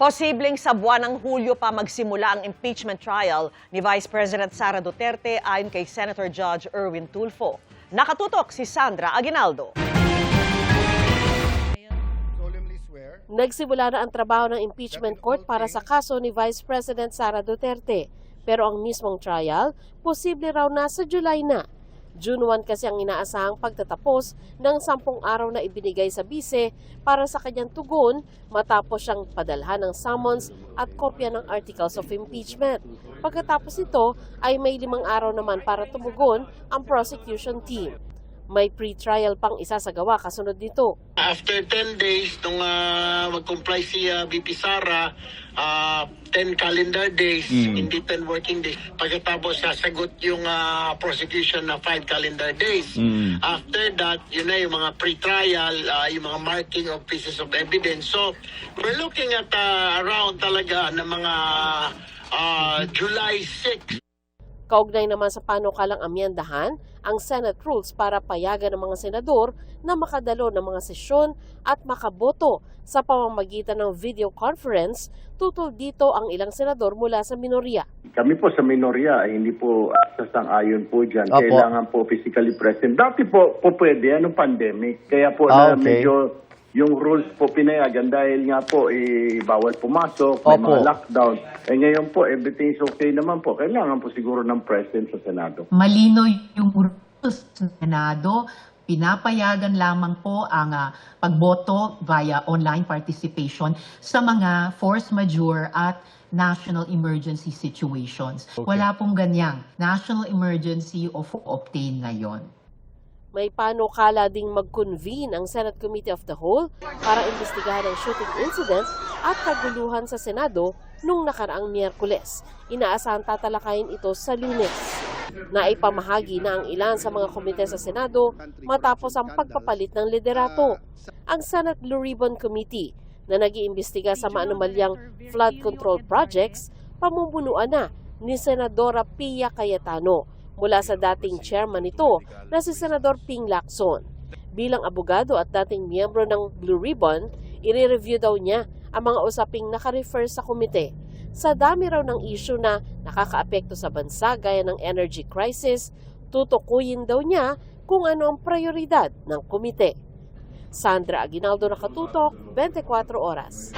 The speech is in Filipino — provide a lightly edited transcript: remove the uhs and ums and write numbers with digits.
Posibleng sa buwan ng Hulyo pa magsimula ang impeachment trial ni Vice President Sara Duterte ayon kay Senator Judge Erwin Tulfo. Nakatutok si Sandra Aguinaldo. Nagsimula na ang trabaho ng impeachment court para sa kaso ni Vice President Sara Duterte. Pero ang mismong trial, posible raw na sa July na. June 1 kasi ang inaasahang pagtatapos ng 10 araw na ibinigay sa bise para sa kanyang tugon matapos siyang padalhan ng summons at kopya ng articles of impeachment. Pagkatapos nito ay may 5 araw naman para tumugon ang prosecution team. May pre-trial pang isasagawa kasunod nito. After 10 days, nung mag-comply si VP Sara, 10 calendar days, hindi 10 working days. Pagkatapos sasagot yung prosecution na 5 calendar days. After that, yun na yung mga pre-trial, yung mga marking of pieces of evidence. So, we're looking at around talaga ng mga July 6. Kaugnay naman sa panukalang amyendahan ang Senate rules para payagan ng mga senador na makadalo ng mga sesyon at makaboto sa pamamagitan ng video conference. Tutol dito ang ilang senador mula sa minorya. Kami po sa minorya ay hindi po sasang-ayon po dyan. Opo. Kailangan po physically present. Dati po pwede, anong pandemic. Kaya po na Okay. medyo yung rules po pinayagan dahil nga po bawal pumasok, may Opo. mga lockdown. Ngayon po, everything is okay naman po. Kailangan po siguro ng presence sa Senado. Malino yung rules sa Senado. Pinapayagan lamang po ang pagboto via online participation sa mga force majeure at national emergency situations. Okay. Wala pong ganyang national emergency o obtain ngayon. May panukala ding mag-convene ang Senate Committee of the Whole para imbestigahan ang shooting incident at kaguluhan sa Senado nung nakaraang Miyerkules. Inaasahan tatalakayin ito sa Lunes. Naipamahagi na ang ilan sa mga komite sa Senado matapos ang pagpapalit ng liderato. Ang Senate Blue Ribbon Committee na nag-iimbestiga sa maanumalyang flood control projects, pamumunuan na ni Senadora Pia Cayetano mula sa dating chairman nito na si Senador Ping Lacson. Bilang abogado at dating miyembro ng Blue Ribbon, i-review daw niya ang mga usaping naka-refer sa komite. Sa dami raw ng issue na nakakaapekto sa bansa gaya ng energy crisis, tutukuyin daw niya kung ano ang prioridad ng komite. Sandra Aguinaldo, Nakatutok, 24 Oras.